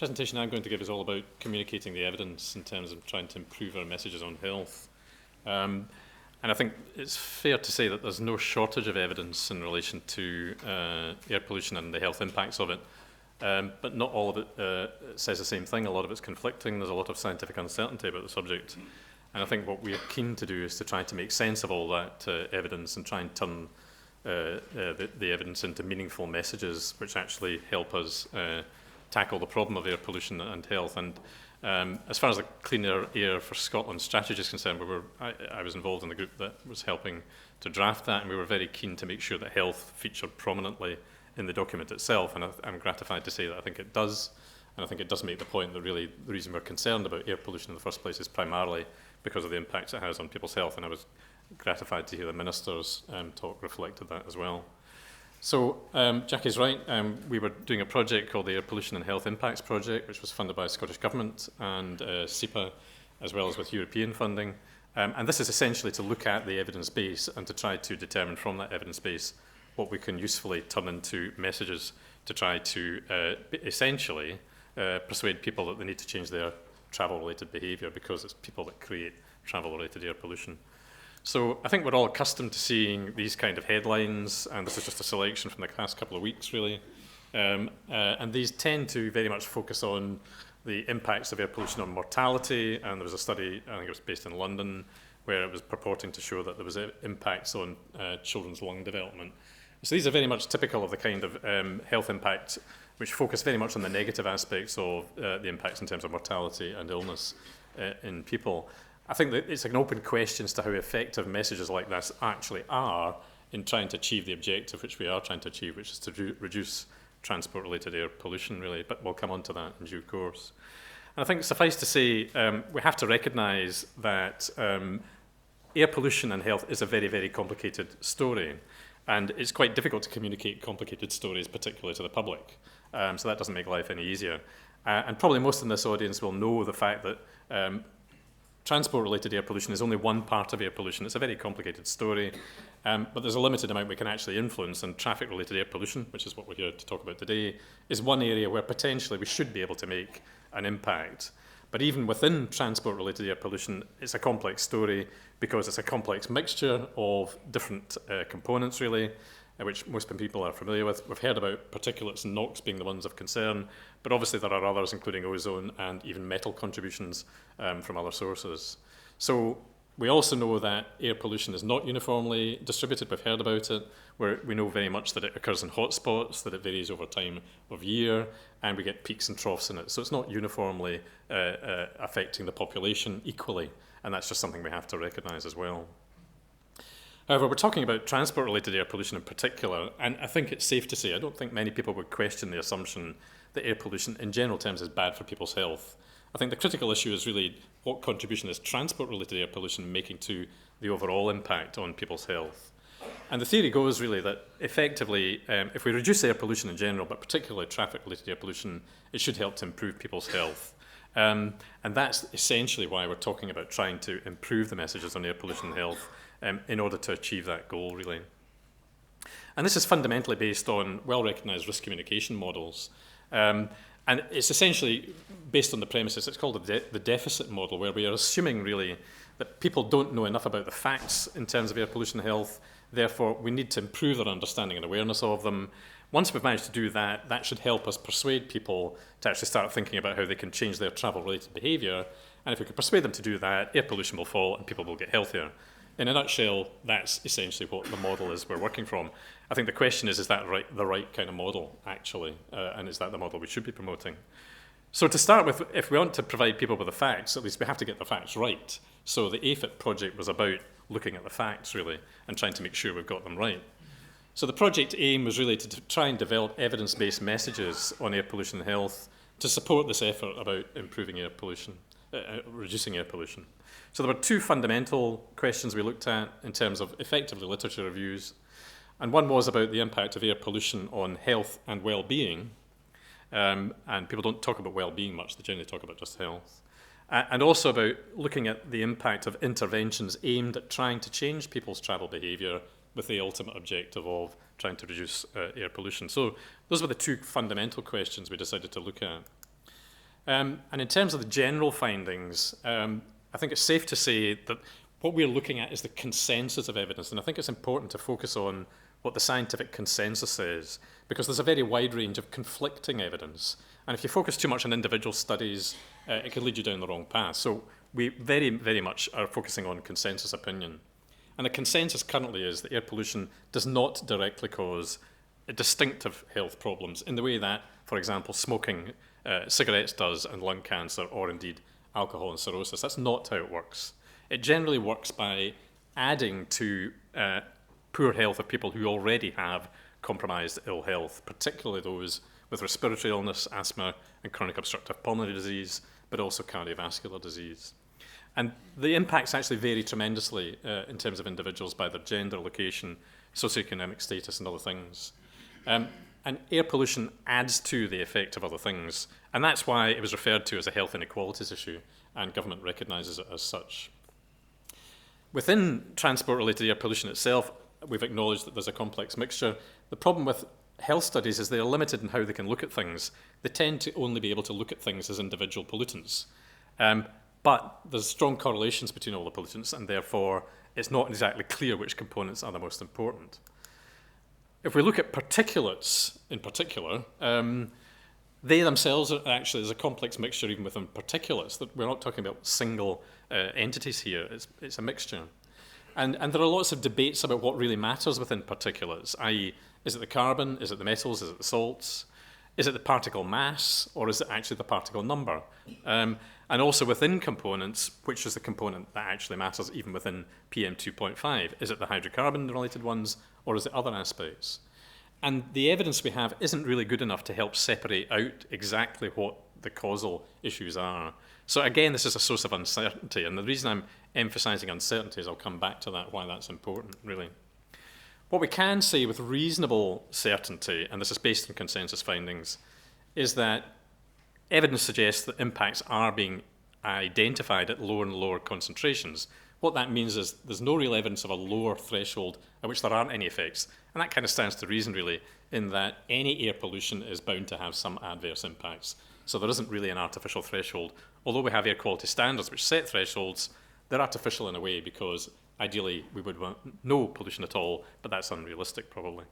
presentation I'm going to give is all about communicating the evidence in terms of trying to improve our messages on health. And I think it's fair to say that there's no shortage of evidence in relation to air pollution and the health impacts of it. But not all of it says the same thing. A lot of it's conflicting. There's a lot of scientific uncertainty about the subject. And I think what we are keen to do is to try to make sense of all that evidence and try and turn the evidence into meaningful messages which actually help us tackle the problem of air pollution and health. And as far as the Cleaner Air for Scotland strategy is concerned, I was involved in the group that was helping to draft that, and we were very keen to make sure that health featured prominently in the document itself, and I'm gratified to say that I think it does, and I think it does make the point that really the reason we're concerned about air pollution in the first place is primarily because of the impacts it has on people's health, and I was gratified to hear the Minister's talk reflected that as well. So Jackie's right, we were doing a project called the Air Pollution and Health Impacts Project, which was funded by the Scottish Government and SEPA, as well as with European funding. And this is essentially to look at the evidence base and to try to determine from that evidence base what we can usefully turn into messages to try to essentially persuade people that they need to change their travel-related behaviour, because it's people that create travel-related air pollution. So I think we're all accustomed to seeing these kind of headlines, and this is just a selection from the past couple of weeks, really. And these tend to very much focus on the impacts of air pollution on mortality, and there was a study, I think it was based in London, where it was purporting to show that there was impacts on children's lung development. So these are very much typical of the kind of health impacts which focus very much on the negative aspects of the impacts in terms of mortality and illness in people. I think that it's an open question as to how effective messages like this actually are in trying to achieve the objective which we are trying to achieve, which is to reduce transport-related air pollution, really, but we'll come on to that in due course. And I think suffice to say, we have to recognise that air pollution and health is a very, very complicated story, and it's quite difficult to communicate complicated stories, particularly to the public. So that doesn't make life any easier. And probably most in this audience will know the fact that transport-related air pollution is only one part of air pollution. It's a very complicated story, but there's a limited amount we can actually influence, and traffic-related air pollution, which is what we're here to talk about today, is one area where potentially we should be able to make an impact. But even within transport-related air pollution, it's a complex story because it's a complex mixture of different components, really, which most people are familiar with. We've heard about particulates and NOx being the ones of concern, but obviously there are others, including ozone and even metal contributions from other sources. So we also know that air pollution is not uniformly distributed. We've heard about it, where we know very much that it occurs in hotspots, that it varies over time of year, and we get peaks and troughs in it. So it's not uniformly affecting the population equally, and that's just something we have to recognise as well. However, we're talking about transport-related air pollution in particular, and I think it's safe to say, I don't think many people would question the assumption that air pollution in general terms is bad for people's health. I think the critical issue is really what contribution is transport-related air pollution making to the overall impact on people's health. And the theory goes really that effectively, if we reduce air pollution in general, but particularly traffic-related air pollution, it should help to improve people's health. And that's essentially why we're talking about trying to improve the messages on air pollution and health in order to achieve that goal, really. And this is fundamentally based on well-recognised risk communication models. And it's essentially based on the premises, it's called the deficit model, where we are assuming really that people don't know enough about the facts in terms of air pollution and health. Therefore, we need to improve their understanding and awareness of them. Once we've managed to do that, that should help us persuade people to actually start thinking about how they can change their travel-related behaviour. And if we can persuade them to do that, air pollution will fall and people will get healthier. In a nutshell, that's essentially what the model is we're working from. I think the question is that the right kind of model, actually? And is that the model we should be promoting? So to start with, if we want to provide people with the facts, at least we have to get the facts right. So the AFIT project was about looking at the facts, really, and trying to make sure we've got them right. So the project aim was really to try and develop evidence-based messages on air pollution and health to support this effort about improving air pollution, reducing air pollution. So there were two fundamental questions we looked at in terms of effectively literature reviews. And one was about the impact of air pollution on health and well-being. And people don't talk about well-being much, they generally talk about just health. And also about looking at the impact of interventions aimed at trying to change people's travel behaviour with the ultimate objective of trying to reduce air pollution. So those were the two fundamental questions we decided to look at. And in terms of the general findings, I think it's safe to say that what we're looking at is the consensus of evidence, and I think it's important to focus on what the scientific consensus says, because there's a very wide range of conflicting evidence. And if you focus too much on individual studies, it could lead you down the wrong path. So we very, very much are focusing on consensus opinion. And the consensus currently is that air pollution does not directly cause distinctive health problems in the way that, for example, smoking cigarettes does and lung cancer, or indeed alcohol and cirrhosis. That's not how it works. It generally works by adding to poor health of people who already have compromised ill health, particularly those with respiratory illness, asthma, and chronic obstructive pulmonary disease, but also cardiovascular disease. And the impacts actually vary tremendously in terms of individuals by their gender, location, socioeconomic status, and other things. And air pollution adds to the effect of other things, and that's why it was referred to as a health inequalities issue, and government recognises it as such. Within transport-related air pollution itself, we've acknowledged that there's a complex mixture. The problem with health studies is they're limited in how they can look at things. They tend to only be able to look at things as individual pollutants. But there's strong correlations between all the pollutants, and therefore it's not exactly clear which components are the most important. If we look at particulates in particular, they themselves are actually, there's a complex mixture even within particulates. That we're not talking about single entities here, it's a mixture. And there are lots of debates about what really matters within particulates, i.e., is it the carbon, is it the metals, is it the salts, is it the particle mass, or is it actually the particle number? And also within components, which is the component that actually matters even within PM2.5? Is it the hydrocarbon-related ones, or is it other aspects? And the evidence we have isn't really good enough to help separate out exactly what the causal issues are. So again, this is a source of uncertainty, and the reason I'm emphasising uncertainty is I'll come back to that, why that's important, really. What we can say with reasonable certainty, and this is based on consensus findings, is that evidence suggests that impacts are being identified at lower and lower concentrations. What that means is there's no real evidence of a lower threshold at which there aren't any effects. And that kind of stands to reason, really, in that any air pollution is bound to have some adverse impacts. So there isn't really an artificial threshold. Although we have air quality standards which set thresholds, they're artificial in a way because ideally we would want no pollution at all, but that's unrealistic probably.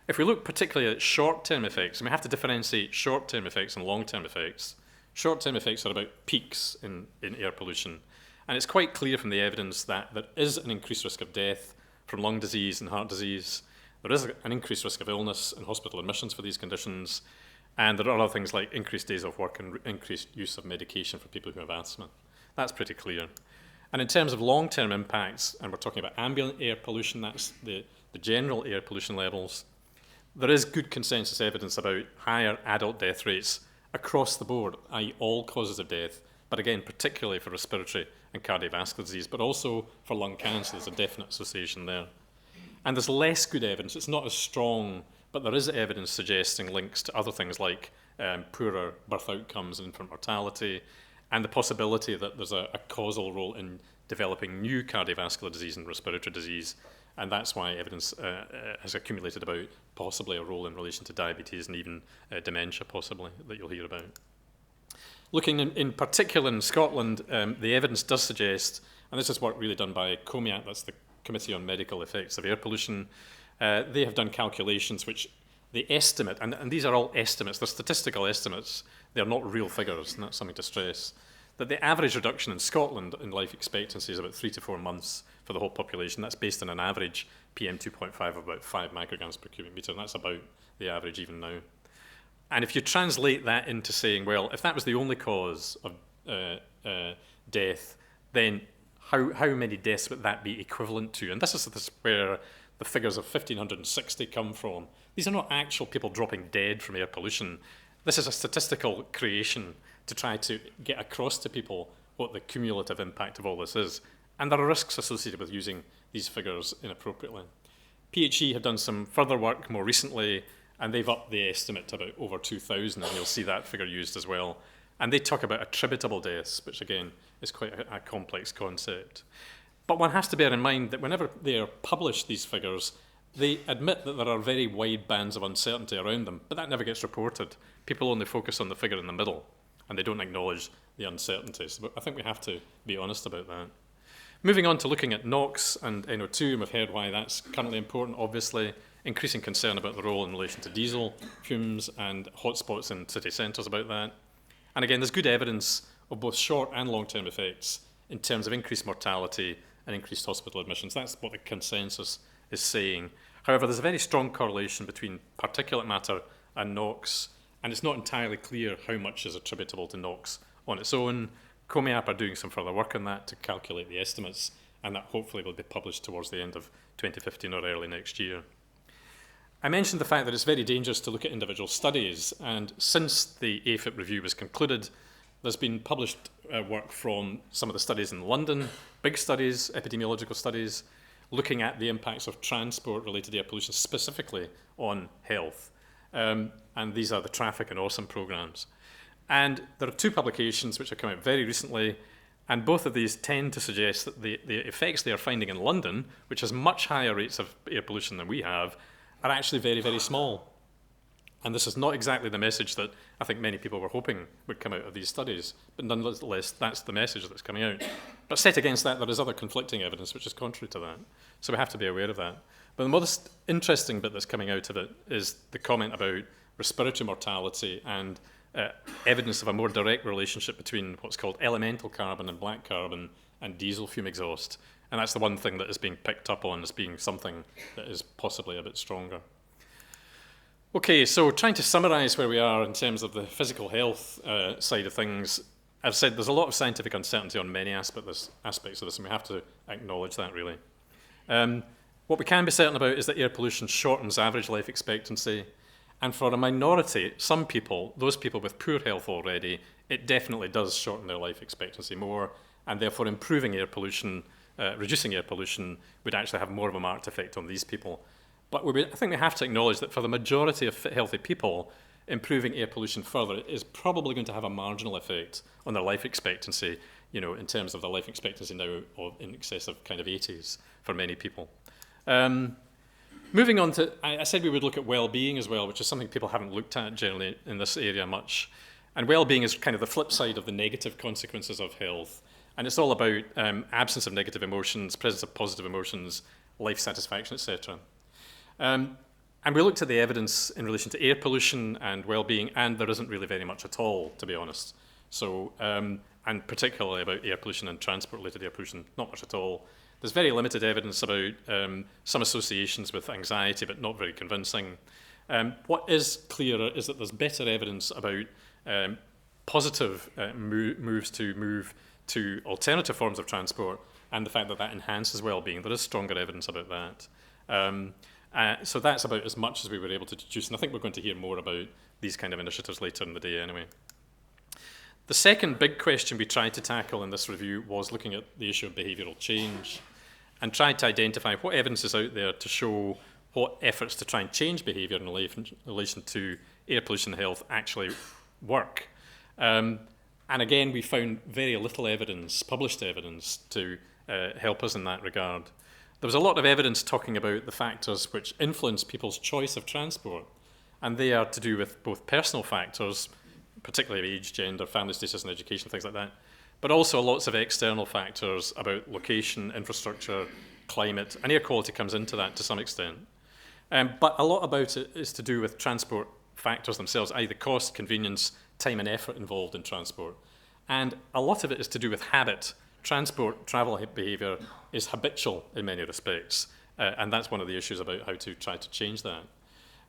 If we look particularly at short-term effects, and we have to differentiate short-term effects and long-term effects, short-term effects are about peaks in air pollution. And it's quite clear from the evidence that there is an increased risk of death from lung disease and heart disease. There is an increased risk of illness and hospital admissions for these conditions. And there are other things like increased days off work and increased use of medication for people who have asthma. That's pretty clear. And in terms of long-term impacts, and we're talking about ambient air pollution, that's the general air pollution levels, there is good consensus evidence about higher adult death rates across the board, i.e. all causes of death, but again, particularly for respiratory and cardiovascular disease, but also for lung cancer, there's a definite association there. And there's less good evidence, it's not as strong, but there is evidence suggesting links to other things like poorer birth outcomes and infant mortality, and the possibility that there's a causal role in developing new cardiovascular disease and respiratory disease, and that's why evidence has accumulated about possibly a role in relation to diabetes and even dementia possibly that you'll hear about. Looking in particular in Scotland, the evidence does suggest, and this is work really done by COMEAT, that's the Committee on Medical Effects of Air Pollution. They have done calculations which they estimate, and these are all estimates, they're statistical estimates, they're not real figures, and that's something to stress, that the average reduction in Scotland in life expectancy is about 3 to 4 months for the whole population. That's based on an average PM2.5 of about 5 micrograms per cubic metre, and that's about the average even now. And if you translate that into saying, well, if that was the only cause of death, then how many deaths would that be equivalent to? And this is where the figures of 1,560 come from. These are not actual people dropping dead from air pollution. This is a statistical creation to try to get across to people what the cumulative impact of all this is. And there are risks associated with using these figures inappropriately. PHE have done some further work more recently, and they've upped the estimate to about over 2,000, and you'll see that figure used as well. And they talk about attributable deaths, which again is quite a complex concept. But one has to bear in mind that whenever they are published, these figures, they admit that there are very wide bands of uncertainty around them, but that never gets reported. People only focus on the figure in the middle. and they don't acknowledge the uncertainties. But I think we have to be honest about that. Moving on to looking at NOx and NO2, and we've heard why that's currently important, obviously. Increasing concern about the role in relation to diesel fumes and hotspots in city centres about that. And again, there's good evidence of both short and long-term effects in terms of increased mortality and increased hospital admissions. That's what the consensus is saying. However, there's a very strong correlation between particulate matter and NOx, and it's not entirely clear how much is attributable to NOx on its own. COMIAP are doing some further work on that to calculate the estimates, and that hopefully will be published towards the end of 2015 or early next year. I mentioned the fact that it's very dangerous to look at individual studies, and since the AFib review was concluded, there's been published work from some of the studies in London, big studies, epidemiological studies, looking at the impacts of transport-related air pollution specifically on health. And these are the traffic and awesome programs. And there are two publications which have come out very recently, and both of these tend to suggest that the effects they are finding in London, which has much higher rates of air pollution than we have, are actually very, very small. And this is not exactly the message that I think many people were hoping would come out of these studies, but nonetheless, that's the message that's coming out. But set against that, there is other conflicting evidence which is contrary to that. So we have to be aware of that. But the most interesting bit that's coming out of it is the comment about respiratory mortality and evidence of a more direct relationship between what's called elemental carbon and black carbon and diesel fume exhaust. And that's the one thing that is being picked up on as being something that is possibly a bit stronger. Okay, so trying to summarize where we are in terms of the physical health side of things, I've said there's a lot of scientific uncertainty on many aspects of this, and we have to acknowledge that, really. What we can be certain about is that air pollution shortens average life expectancy, and for a minority, some people, those people with poor health already, it definitely does shorten their life expectancy more, and therefore improving air pollution, reducing air pollution would actually have more of a marked effect on these people. But I think we have to acknowledge that for the majority of fit, healthy people, improving air pollution further is probably going to have a marginal effect on their life expectancy, in terms of the life expectancy now of in excess of kind of 80s for many people. Moving on to, I said we would look at well-being as well, which is something people haven't looked at generally in this area much. And well-being is kind of the flip side of the negative consequences of health. And it's all about absence of negative emotions, presence of positive emotions, life satisfaction, etc. And we looked at the evidence in relation to air pollution and well-being, and there isn't really very much at all, to be honest. So, and particularly about air pollution and transport-related air pollution, not much at all. There's very limited evidence about some associations with anxiety, but not very convincing. What is clearer is that there's better evidence about positive moves to alternative forms of transport, and the fact that that enhances well-being. There is stronger evidence about that. So that's about as much as we were able to deduce, and I think we're going to hear more about these kind of initiatives later in the day anyway. The second big question we tried to tackle in this review was looking at the issue of behavioural change, and tried to identify what evidence is out there to show what efforts to try and change behaviour in relation to air pollution and health actually work. And again, we found very little evidence, published evidence, to help us in that regard. There was a lot of evidence talking about the factors which influence people's choice of transport, and they are to do with both personal factors, particularly age, gender, family status and education, things like that, but also lots of external factors about location, infrastructure, climate, and air quality comes into that to some extent. But a lot about it is to do with transport factors themselves, i.e. the cost, convenience, time and effort involved in transport. And a lot of it is to do with habit. Transport, travel behaviour is habitual in many respects, and that's one of the issues about how to try to change that.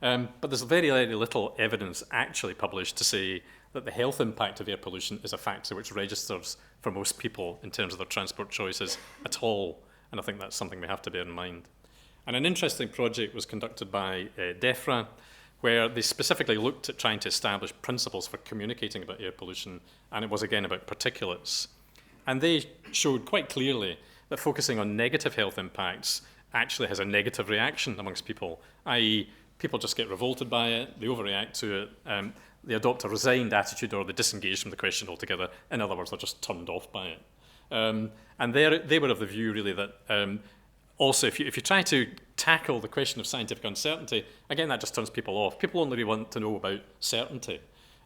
But there's very, very little evidence actually published to say that the health impact of air pollution is a factor which registers for most people in terms of their transport choices at all, and I think that's something we have to bear in mind. And an interesting project was conducted by DEFRA, where they specifically looked at trying to establish principles for communicating about air pollution, and it was again about particulates. And they showed quite clearly that focusing on negative health impacts actually has a negative reaction amongst people, i.e. people just get revolted by it, they overreact to it, they adopt a resigned attitude or they disengage from the question altogether. In other words, they're just turned off by it. And they were of the view really that also if you try to tackle the question of scientific uncertainty, again that just turns people off. People only really want to know about certainty.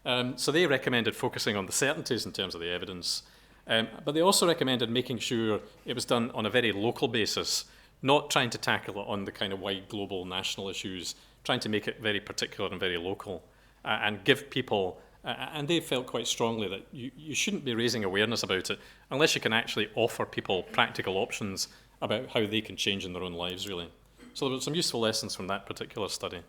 So they recommended focusing on the certainties in terms of the evidence, but they also recommended making sure it was done on a very local basis, not trying to tackle it on the kind of wide global national issues, trying to make it very particular and very local, and give people, and they felt quite strongly that you shouldn't be raising awareness about it unless you can actually offer people practical options about how they can change in their own lives, really. So there were some useful lessons from that particular study.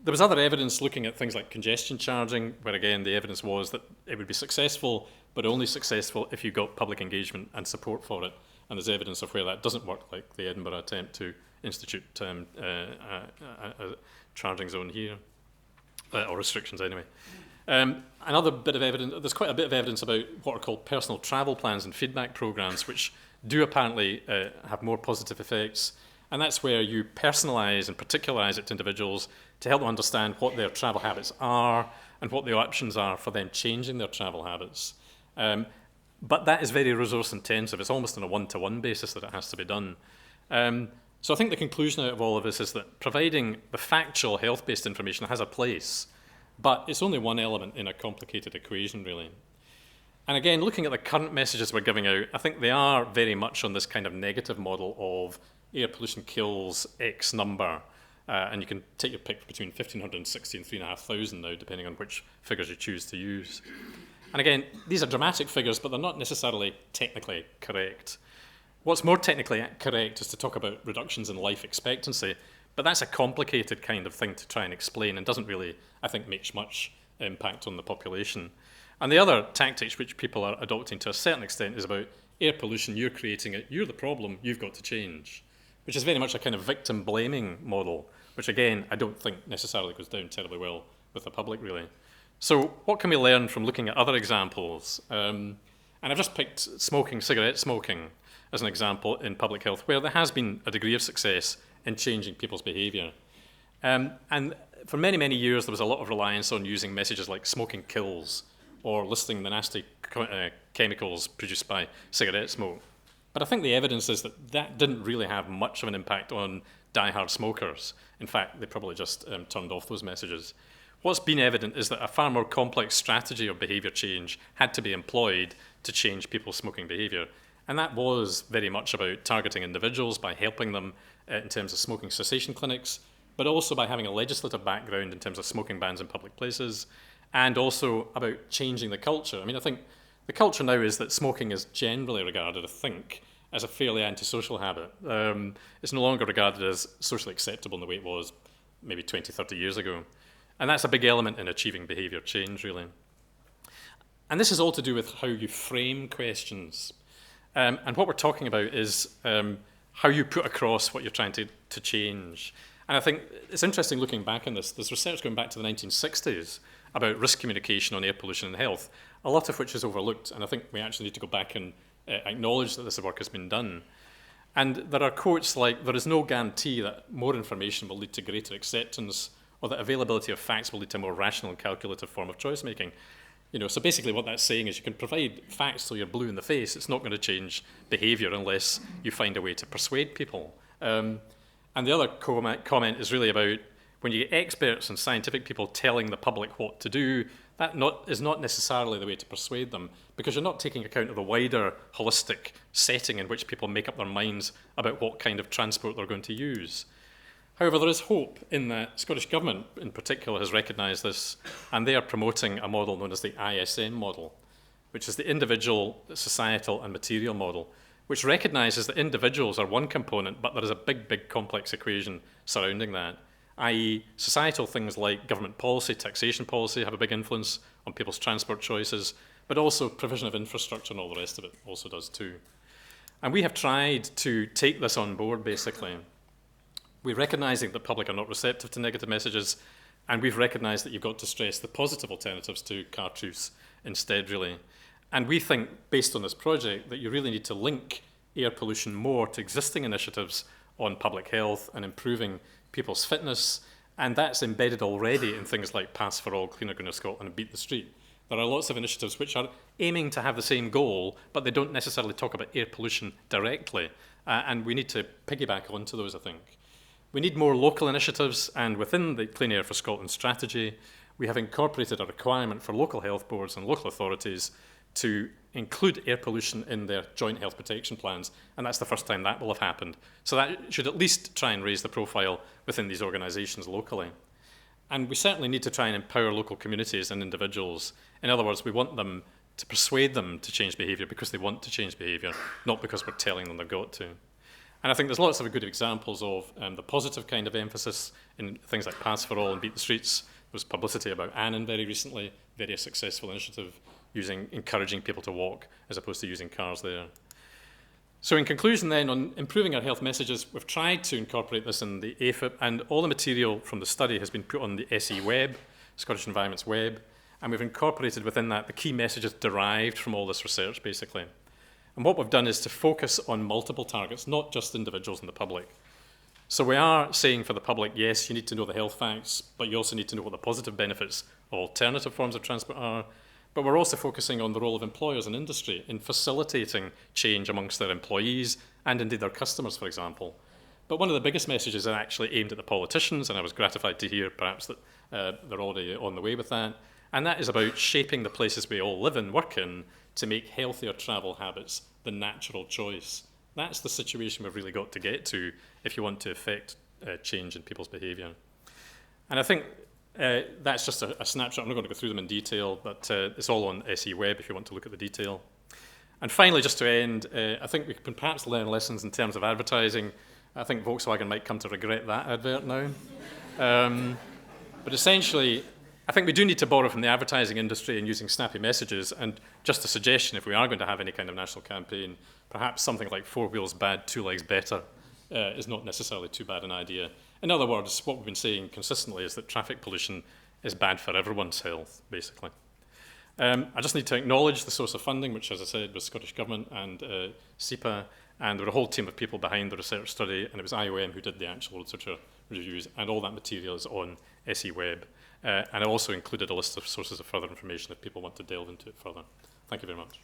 There was other evidence looking at things like congestion charging, where again the evidence was that it would be successful, but only successful if you got public engagement and support for it. And there's evidence of where that doesn't work, like the Edinburgh attempt to institute a charging zone here, or restrictions anyway. Another bit of evidence, there's quite a bit of evidence about what are called personal travel plans and feedback programs, which do apparently have more positive effects. And that's where you personalise and particularize it to individuals to help them understand what their travel habits are and what the options are for them changing their travel habits. But that is very resource intensive. It's almost on a one-to-one basis that it has to be done. So I think the conclusion out of all of this is that providing the factual health-based information has a place, but it's only one element in a complicated equation, really. And again, looking at the current messages we're giving out, I think they are very much on this kind of negative model of air pollution kills X number, and you can take your pick between 1,560 and 3,500 now, depending on which figures you choose to use. And again, these are dramatic figures, but they're not necessarily technically correct. What's more technically correct is to talk about reductions in life expectancy, but that's a complicated kind of thing to try and explain and doesn't really, I think, make much impact on the population. And the other tactics which people are adopting to a certain extent is about air pollution, you're creating it, you're the problem, you've got to change, which is very much a kind of victim blaming model, which again, I don't think necessarily goes down terribly well with the public, really. So what can we learn from looking at other examples? And I've just picked smoking, cigarette smoking, as an example in public health, where there has been a degree of success in changing people's behaviour. And for many, many years, there was a lot of reliance on using messages like smoking kills or listing the nasty chemicals produced by cigarette smoke. But I think the evidence is that that didn't really have much of an impact on die-hard smokers. In fact, they probably just turned off those messages. What's been evident is that a far more complex strategy of behaviour change had to be employed to change people's smoking behaviour. And that was very much about targeting individuals by helping them in terms of smoking cessation clinics, but also by having a legislative background in terms of smoking bans in public places, and also about changing the culture. I mean, I think the culture now is that smoking is generally regarded, I think, as a fairly antisocial habit. It's no longer regarded as socially acceptable in the way it was maybe 20, 30 years ago. And that's a big element in achieving behaviour change, really. And this is all to do with how you frame questions. And what we're talking about is how you put across what you're trying to change. And I think it's interesting looking back on this. There's research going back to the 1960s about risk communication on air pollution and health, a lot of which is overlooked. And I think we actually need to go back and acknowledge that this work has been done. And there are quotes like, there is no guarantee that more information will lead to greater acceptance or that availability of facts will lead to a more rational and calculative form of choice making. You know, so basically what that's saying is you can provide facts till you're blue in the face. It's not going to change behaviour unless you find a way to persuade people. And the other comment is really about when you get experts and scientific people telling the public what to do, that is not necessarily the way to persuade them, because you're not taking account of the wider holistic setting in which people make up their minds about what kind of transport they're going to use. However, there is hope in that Scottish Government in particular has recognised this, and they are promoting a model known as the ISM model, which is the individual, societal and material model, which recognises that individuals are one component, but there is a big, big complex equation surrounding that, i.e. societal things like government policy, taxation policy have a big influence on people's transport choices, but also provision of infrastructure and all the rest of it also does too. And we have tried to take this on board, basically. We're recognising that the public are not receptive to negative messages, and we've recognised that you've got to stress the positive alternatives to car truce instead, really. And we think, based on this project, that you really need to link air pollution more to existing initiatives on public health and improving people's fitness, and that's embedded already in things like Pass for All, Cleaner Greener Scotland and Beat the Street. There are lots of initiatives which are aiming to have the same goal, but they don't necessarily talk about air pollution directly, and we need to piggyback onto those, I think. We need more local initiatives, and within the Clean Air for Scotland strategy, we have incorporated a requirement for local health boards and local authorities to include air pollution in their joint health protection plans, and that's the first time that will have happened. So that should at least try and raise the profile within these organisations locally. And we certainly need to try and empower local communities and individuals. In other words, we want them to persuade them to change behaviour because they want to change behaviour, not because we're telling them they've got to. And I think there's lots of good examples of the positive kind of emphasis in things like Pass for All and Beat the Streets. There was publicity about Annan very recently, very successful initiative, encouraging people to walk as opposed to using cars there. So in conclusion then, on improving our health messages, we've tried to incorporate this in the AFIP, and all the material from the study has been put on the SE web, Scottish Environment's web, and we've incorporated within that the key messages derived from all this research, basically. And what we've done is to focus on multiple targets, not just individuals and the public. So we are saying for the public, yes, you need to know the health facts, but you also need to know what the positive benefits of alternative forms of transport are. But we're also focusing on the role of employers and industry in facilitating change amongst their employees and indeed their customers, for example. But one of the biggest messages are actually aimed at the politicians, and I was gratified to hear perhaps that they're already on the way with that. And that is about shaping the places we all live and work in to make healthier travel habits the natural choice. That's the situation we've really got to get to if you want to affect change in people's behaviour. And I think that's just a snapshot. I'm not going to go through them in detail, but it's all on SE Web if you want to look at the detail. And finally, just to end, I think we can perhaps learn lessons in terms of advertising. I think Volkswagen might come to regret that advert now. But essentially, I think we do need to borrow from the advertising industry in using snappy messages. And just a suggestion, if we are going to have any kind of national campaign, perhaps something like 4 wheels bad, 2 legs better is not necessarily too bad an idea. In other words, what we've been saying consistently is that traffic pollution is bad for everyone's health, basically. I just need to acknowledge the source of funding, which, as I said, was Scottish Government and SEPA, and there were a whole team of people behind the research study, and it was IOM who did the actual literature reviews, and all that material is on SE Web. And I also included a list of sources of further information if people want to delve into it further. Thank you very much.